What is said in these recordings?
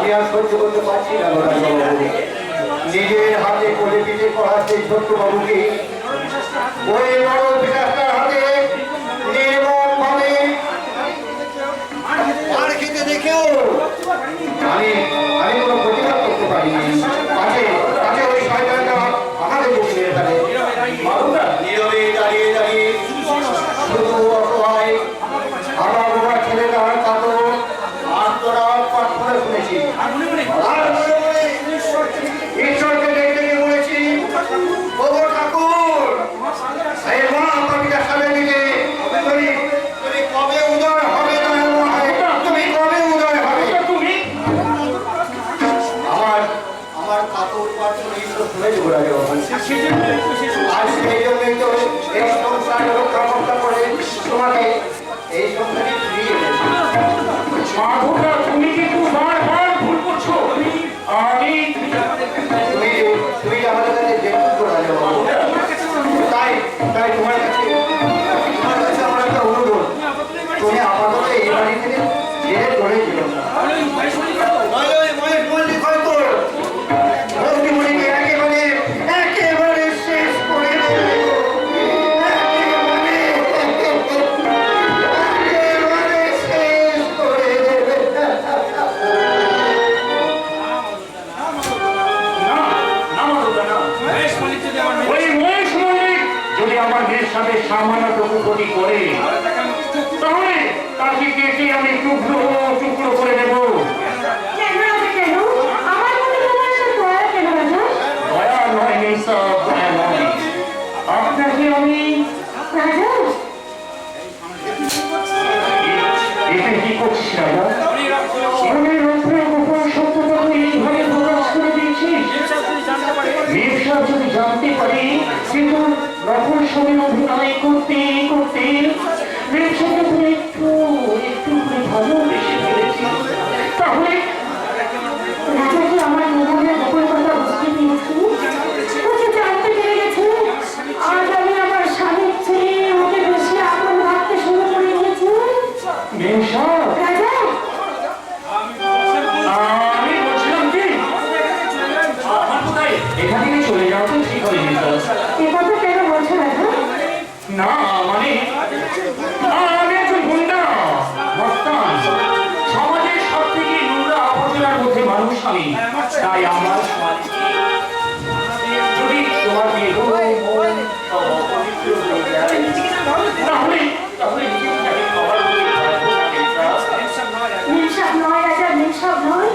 আমি আর সহ্য করতে পারছি না রাজাবাবু। নিজের হাতে কোলে পিঠে করা সেই ছোট্ট বাবুকে ওই বড় বিরাটার হাতে নির্মমভাবে মার খেতে দেখেও আমি কোনো প্রতিবাদ করতে পারিনি। কাছে ওই শয়তানটা আমাদের বুকে মেরে ফেলে। নীরবে দাঁড়িয়ে দাঁড়িয়ে শুধু অসহায় আমার বাবা ছেলেটার কাতো আত্মরাত পাঠ করে শুনেছি। ঈশ্বরকে দেখতে গিয়ে বলেছি, ওগো ঠাকুর, এই মা পাপিটার সামনে দিকে তুমি কবে উদয় হবে? তুমি কবে উদয় হবে? আমার কাপড় পাঠ করে ঈশ্বর শুনে দেবো রাজা। আর সেই জন্যই তো এই সংসার রক্ষা রক্ষা করে তোমাকে এই সংসারে ফিরিয়ে এনেছি। মাধবরা, তুমি কিন্তু বারবার ভুল করছো। তুমি আমাদের কাছে দেখতে করা যাবো। তাই তোমার কাছে আমার একটা অনুরোধ, তুমি আপাতত এই বাড়ি থেকে ছেড়ে চলে যেও না। একেবারে শেষ করে দেবে। সামান্যটুকু ক্ষতি করে তাহলে তাকে কেটে আমি টুকরো টুকরো করে দেব। দয়া নয় নিঃসব, দয়া নয়। আপনাকে আমি এতে কি করছিস রাজা? মনের অন্তরে গোপন সত্যটা এইভাবে প্রকাশ করে দিয়েছিস। মির্জা যদি জানতে পারি কিন্তু নকল ছবির অভিনয় করতে করতে মির্জাকে তুমি একটু করে ভালোবেসে ফেলেছি, তাহলে রাজা কি আমার মনের গোপন কথা বুঝতে পেরেছি? ওকে জানতে পেরে গেছে আজ আমি আমার স্বামীর চেয়ে ওকে বেশি আপন ভাবতে শুরু করে দিয়েছি। মির্জা, রাজা, আমি বলছিলাম কি এখান থেকে চলে যাও তো ঠিক হবে। কথা কেন বলছো রাজা? না মানে আমি একজন গুন্ডা মস্তান, সমাজের সব থেকে নোংরা আবর্জনার মধ্যে মানুষ আমি। তাই আমার যদি তোমার বিয়ে তাহলে নিঃসব নয় রাজা, নিঃসব নয়।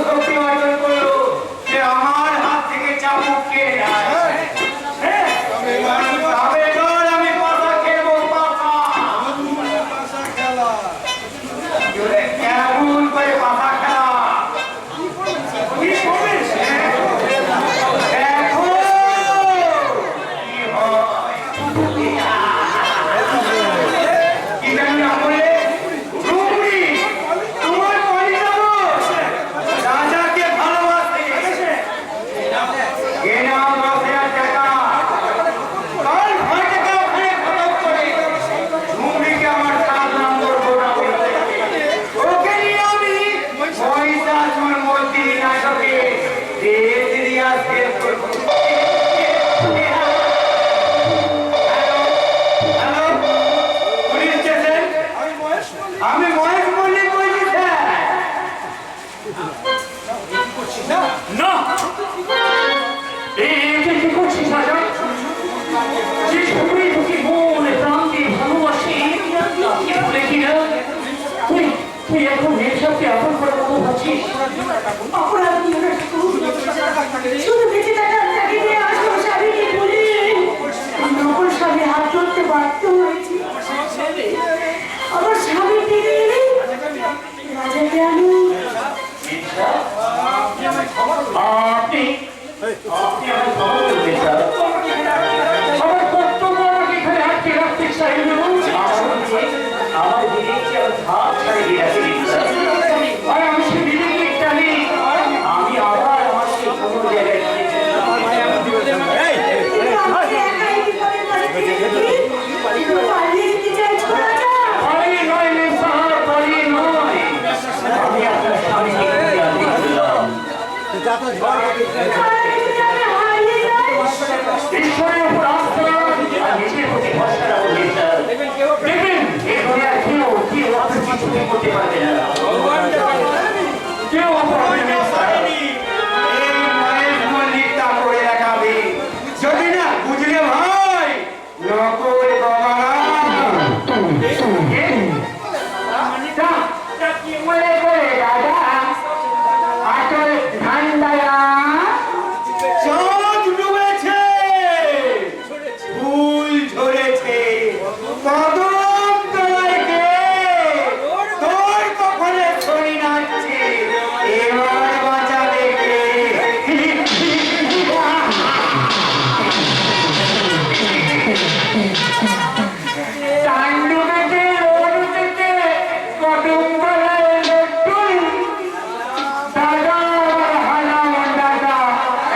শক্তি অর্জন করলো যে আমার শেষ করব। Hello, police station? আমি মহেশ মল্লিক বলছি স্যার। না এটা কি করছিস রাজা? যে ছবি তোকে মনে প্রাণ দিয়ে ভালোবাসি তাকে বলে কিনা তুই তুই এখন মেয়েটাকে আপন করার কথা ভাবছিস? অপরাধ নিয়ে না ঠাকুর। শুধু বেঁচে থাকা তাকে নিয়ে আসল স্বামীকে বলে নকল স্বামী হাত ধরতে বাধ্য হয়েছি। আমার স্বামী টেনে এনে রাজাকে আমি আপনি আপনি আমার খবর করবেন স্যার। আমার কর্তব্য আমাকে এখানে আটকে রাখতে চাইল। আমার বিবেককে আমি হাত ছাড়িয়ে রাখি স্যার। আর আমি সে বিবেকের টানে আমি আবার আমার সেই কোনো জায়গায় আমাকে একাই বিপদের মাঝে ফেলে রেখে তুমি পালিয়ে যেতে চাইছো রাজা? পালিয়ে নয় মেম সাহেব, পালিয়ে নয়। আমি আপনার স্বামীকে খুঁজে আনতে গেলাম। আর যদি আমি হারিয়ে যাই? ঈশ্বরের উপর আস্থা আর নিজের প্রতি ভরসা রাখবেন স্যার। দেখবেন এখানে আর কেউ আপনার কিছুই করতে পারবে না। কেউ আপনার এই মহেশ মল্লিক তা করে দেখাবে। যদি না বুঝলে ভাই, নকল গঙ্গারাম। কি মনে করে দাদা আসল ঠান্ডায়া চাঁদ ডুবেছে, ফুল ঝরেছে, কদম তলায় গে, তোর কখনো ছড়ি নাচছে, এবার বাঁচাবে কে? তাণ্ডবেতে রোডেতে কদম তলায় লট্টুই দাদা হালাম দাদা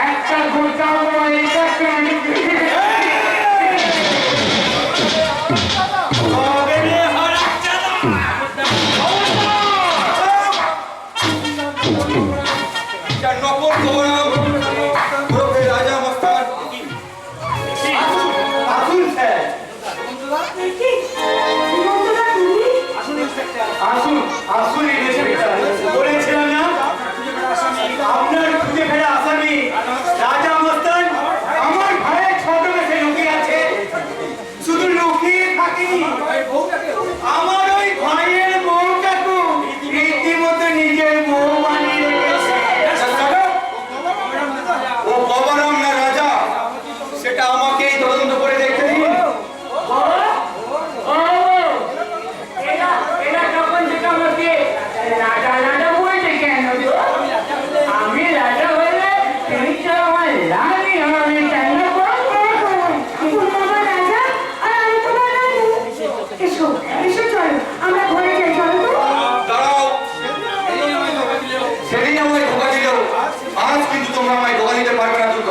একটা গোটাও এটাকে হবে রে হারাচ্ছা না। এটা নকল গঙ্গারাম, ওকে রাজা মস্তান। আসুন স্যার, দেখি, হিমন্তদা তুমি? আসুন আসুন ইন্সপেক্টর। বলেছিলাম না আপনার খুঁজে ফেরা আসামি রাজা মস্তান আমার ভাইয়ের ছদ্মবেশে লুকিয়ে আছে। শুধু লুকিয়ে থাকেনি, আমার ওই ভাইয়ের বউটাকে রীতিমতো নিজের বউ বানিয়ে রেখেছে। ও গবরাম না রাজা, সেটা আমাকেই তদন্ত করে দেখতে দিন। এরা যখন থেকে আমাকে রাজা রাজা বলছে কেন গো? আমি রাজা হলে তুমি তো আমার রানী হবে কেন গো? তুমি আমার রাজা আর আমি তোমার রানী। এসো, এসো চলো, আমরা ঘরে যাই, চলো তো। দাঁড়াও, সেদিন আমায় ধোকা দিল, আজ কিন্তু তোমরা আমায় ধোকা দিতে পারবে না দুর্গা।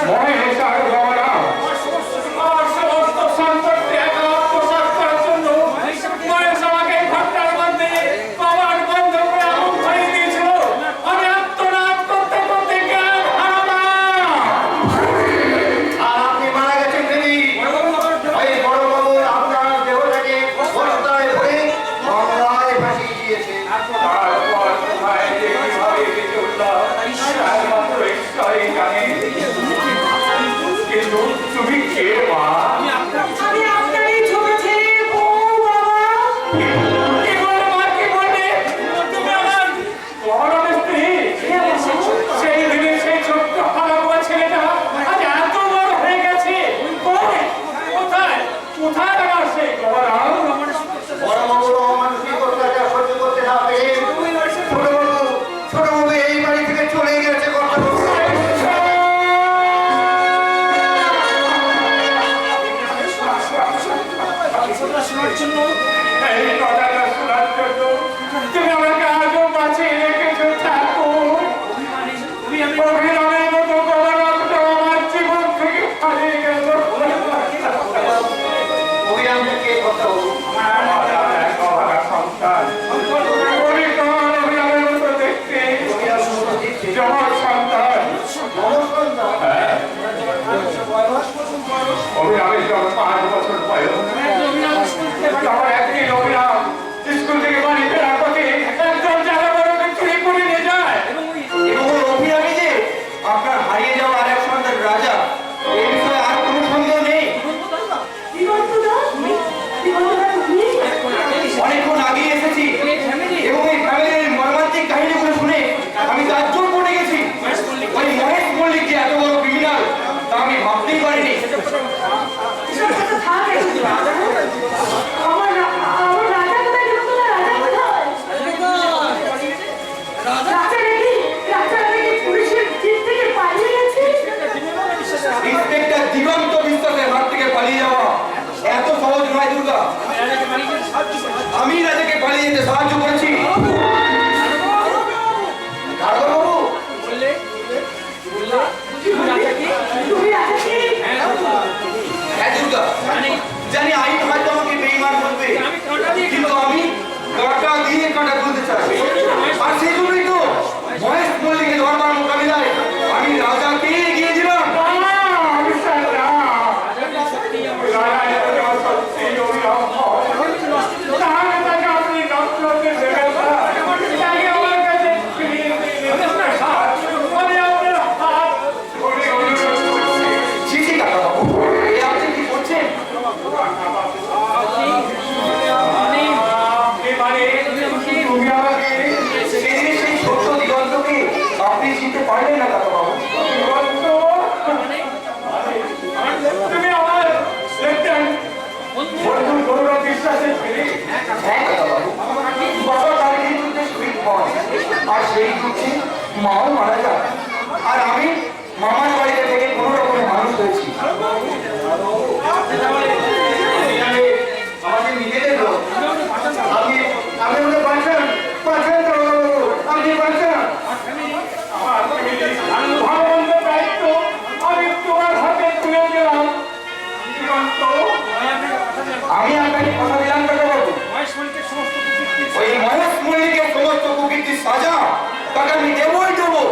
মহেশ আর বলরাম আমার সমস্ত সম্পত্তি একা আত্মসাৎ করার জন্য মহেশ আমাকে ঘরটার মধ্যে কবাট বন্ধ করে আগুন ধরিয়ে দিয়েছিল। আমি আত্মনাদ করতে করতে জ্ঞান হারালাম। আর আপনি মারা গেছেন দেবী এই বড় বাবু আপনার দেহটাকে বস্তায় ভরে গঙ্গায় ভাসিয়ে দিয়েছে। তারপর কোথায় যে কিভাবে বেঁচে উঠলাম একমাত্র ঈশ্বরই জানে। কিন্তু তুমি কে মা? আমি আপনার এই ছোট ছেলের বউ বাবা। কি বলে মা, কি বলে? তুমি আমার বড় স্ত্রী। সেই দিনে সেই ছোট্ট হারানোয়া ছেলেটা আজ এত বড় হয়ে গেছে। কোথায় কোথায় আমার সেই গৌরব? বড় বাবুর অমানসিক অত্যাচার সহ্য করতে না পেরে ছোট বাবু এই বাড়ি থেকে চলে গেছে। কথা এই কথাটা শোনার জন্য তুমি আমাকে আজও বাঁচিয়ে রেখেছো ঠাকুর। অভিনয়ের মতো গৌরবটা আমার জীবন থেকে হারিয়ে গেল। অভিরামকে কথা বলুন। আমার আর এক অভাগা সন্তান। অভিনয় অভিনয়ের মতো দেখতে জমজ সন্তান। অভিনয়ের যখন 5 বছর বয়স, তখন একদিন অভিনয় স্কুল থেকে বাড়ি ফেরার পথে একজন জানাবারকে চুরি করে নিয়ে যায়। এবং অভিরামী যে আপনার হারিয়ে যাওয়া আর এক সন্তান রাজা, এই বিষয়ে আর কোনো সন্দেহ নেই। দিগন্তদা তুমি? অনেকক্ষণ আগে এসেছি এবং এই ফ্যামিলির মর্মান্তিক কাহিনীগুলো শুনে আমি তাজ্জব করে গেছি। ওই মহেশ মল্লিক যে এত বড় ক্রিমিনাল তা আমি ভাবতেই পারিনি। এসব কথা থাক একটু। আমার রাজা কোথায়? দিগন্তদা রাজা কোথায়? রাজা নাকি পুলিশের জিপ থেকে পালিয়ে গেছে। ইন্সপেক্টর দিগন্ত বিশ্বাসের হাত থেকে পালিয়ে যাওয়া এত সহজ নয় দুর্গা। আমি রাজাকে পালিয়ে যেতে সাহায্য করেছি। দারোগাবাবু, তুমি রাজাকে হ্যাঁ দুর্গা, জানি আইন হয়তো আমাকে বেঈমান বলবে, কিন্তু আমি কাঁটা দিয়ে কাঁটা তুলতে চাই। আর সেই জন্যই তো মহেশ মল্লিকের ধর্মার মোকাবিলায় আমি রাজাকে এগিয়ে দিলাম। ছি ছি কাকাবাবু, এ আপনি কি করছেন? সেদিনে সেই ছোট্ট দিগন্তকে আপনি চিনতে পারলেন না কাকাবাবু? তুমি আমার বন্ধু গৌরব বিশ্বাসের ছেলে। হ্যাঁ কাকাবাবু, বাবা তার এই যুদ্ধে শহীদ হন আর সেই যুদ্ধে মাও মারা যায়। আর আমি মামার বাড়িতে থেকে কোনো রকমের মানুষ হয়েছি। আমাদের নিজেদের লোক। আপনি আমাকে বাঁচান, বাঁচান কাকাবাবু, আপনি বাঁচান। আমার ভালো দায়িত্ব আমি তোমার হাতে তুলে দিলাম। আমি আপনাকে কথা দিলাম কাকাবাবু, ওই মহেশ মল্লিকের সমস্ত কুকীর্তির সাজা তাকে আমি দেবই দেবো।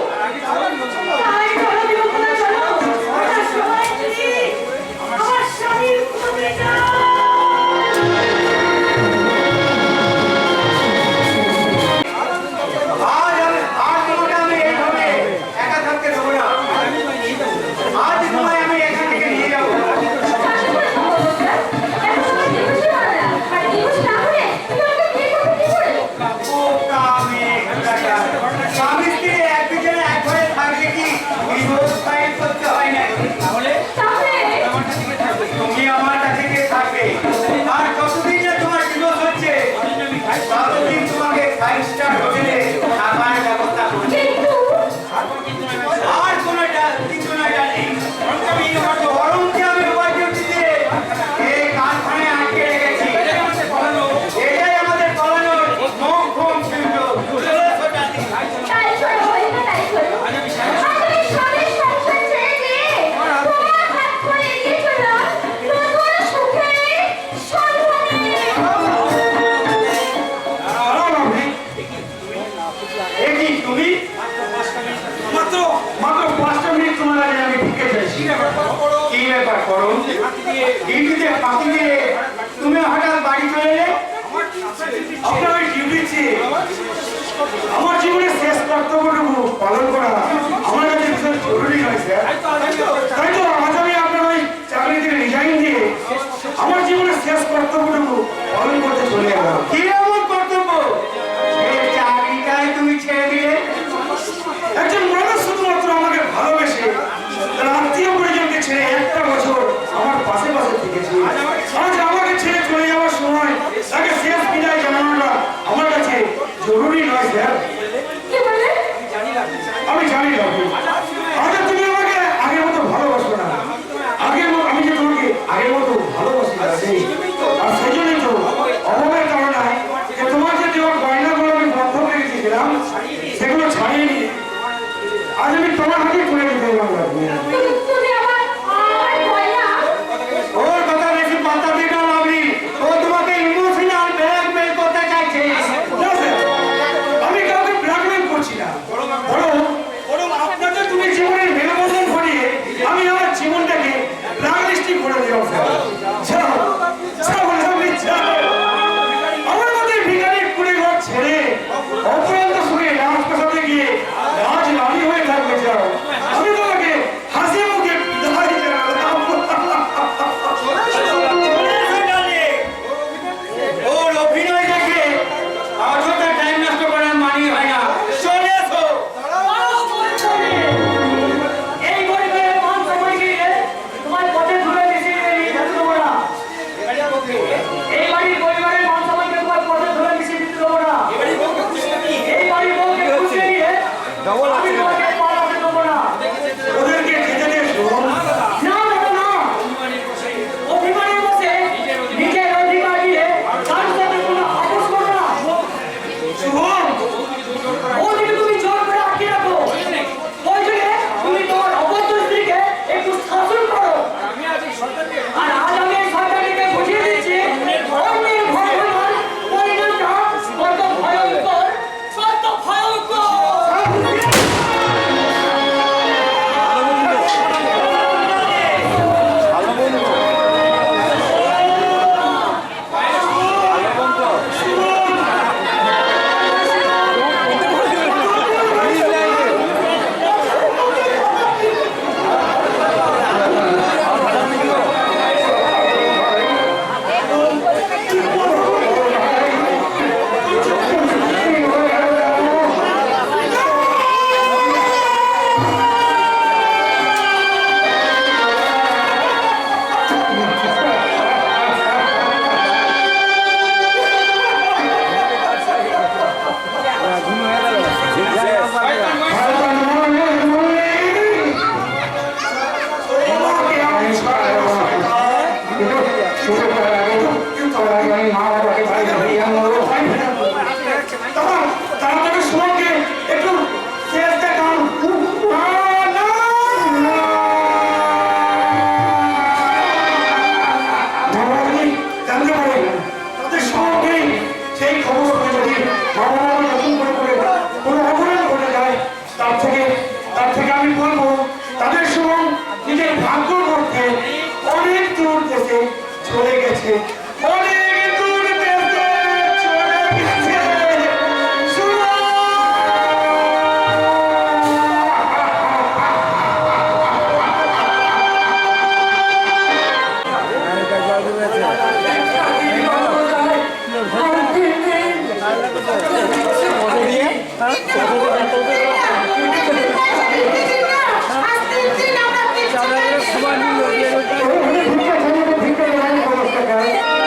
ডিউটিতে ফাঁকি দিয়ে তুমি হঠাৎ বাড়ি চলে এলে। আপনার ওই ডিউটি চেয়ে আমার জীবনের শেষ কর্তব্যটুকু পালন করা আমার কাছে ভীষণ জরুরি নয় স্যার। তাই তো আজ আমি আপনার ওই চাকরি থেকে রিজাইন দিয়ে আমার জীবনের শেষ কর্তব্যটুকু পালন করতে চলে এলাম। কি এমন কর্তব্য যে চাকরিটাই তুমি ছেড়ে দিলে? একজন মানুষ শুধুমাত্র আমাকে ভালোবেসে তার আত্মীয় পরিজনকে ছেড়ে একটা বছর আমার পাশে পাশে থেকেছে। আজ আমাকে ছেড়ে চলে যাওয়ার সময় তাকে শেষ বিদায় জানানোটা আমার কাছে জরুরি নয় স্যার। কি বলে? আমি জানি না আজ তুমি আমাকে আগের মতো ভালোবাসো না। আমি যে তোমাকে আগের মতো ভালোবাসি না সেই। আর সেই জন্যই তো অভাবের কারণে যে তোমার যে দেওয়ার গয়নাগুলো আমি বন্ধ করে রেখেছিলাম সেগুলো ছাড়িয়ে নিয়ে আজ আমি তোমার হাতে তুলে দিতে পারলাম। তুমি আমার গয়না ওর কথা বেশি পাত্তা দিতে হবে। ও তোমাকে ইমোশনাল ব্ল্যাকমেল করতে চাইছে। না স্যার, আমি কাউকে ব্ল্যাকমেল করছি না। বরং আপনাদের তুমি জীবনের মেলবন্ধন ঘটিয়ে আমি আমার জীবনটাকে ব্ল্যাকলিস্টিং করে দিলাম স্যার। যাও, যাও বলে যাও। আমার মধ্যে ভিখারির কুড়ে ঘর ছেড়ে অপরান্ত শুয়ে রাজপ্রাসাদে গিয়ে রাজরানী হয়ে থাকবে। যাও, আমি তোমাকে হাসি মুখে বিদায় জানালাম। ওর অভিনয় দেখে অযথা টাইম নষ্ট করার মানি হয় না। চলে এসো। এই পরিবারের মান সম্মান গিয়ে তোমার পথে ধরে দিছি দেবো না। এই বাড়ির পরিবারের মান সম্মানকে তোমার পথে ধরে দিছি দেবো না। এই বাড়ির বউকে খুশি নিয়ে আমি তোমাকে পালাতে দেবো না। ওদেরকে যেতে দে শোন। না না না, অভিমানের বসে নিজের অধিকার দিয়ে তার সাথে কোনো আপোষ করো না। শুভম, ওদিকে তুমি জোর করে আটকে রাখো। প্রয়োজনে তুমি তোমার অবদ্ধ স্ত্রীকে একটু শাসন করো। আর আজ আমি এই সরকারকে বুঝিয়ে দিচ্ছি অন্যের ঘর ভাঙার পরিণামটা কত ভয়ঙ্কর, কত ভয়ঙ্কর। তাড়াতাড়ি শোনকে একটু শেষ দেখান। জানতে পারে তাদের সঙ্গে সেই খবর শুনে যদি বাবা নতুন করে কোনো অপরাধ ঘটে যায় তার থেকে আমি বলবো তাদের সঙ্গে নিজের ভাগ্য করতে অনেক দূর দেশে চলে গেছে। অনেক দূর দেশে চলে গেছে। ভিক্ষা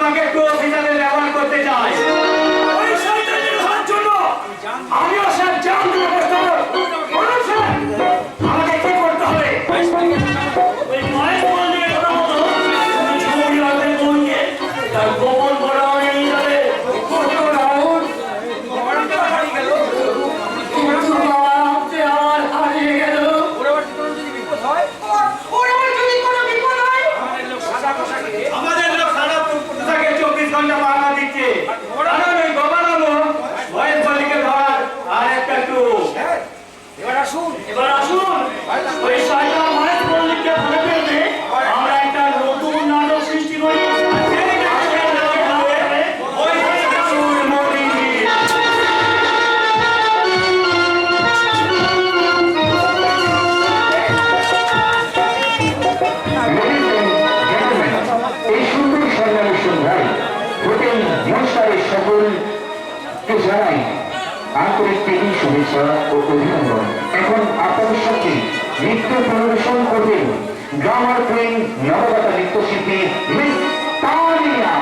তোমাকে এবার আসুন ওই শয়তান মাছ পল্লীকে ভালো পেতে আমরা একটা নতুন নাটক সৃষ্টি করি এই সুন্দর সংগ্রামী সন্ধ্যায় হোটেল মনস্টারের সকলকে জানাই আন্তরিক প্রীতি শুভেচ্ছা ও অভিনন্দন। এখন আপনাদের সাথে নৃত্য পরিবেশন করবেন গ্রামার কুইন নবগতা নৃত্যশিল্পী মিস তানিয়া।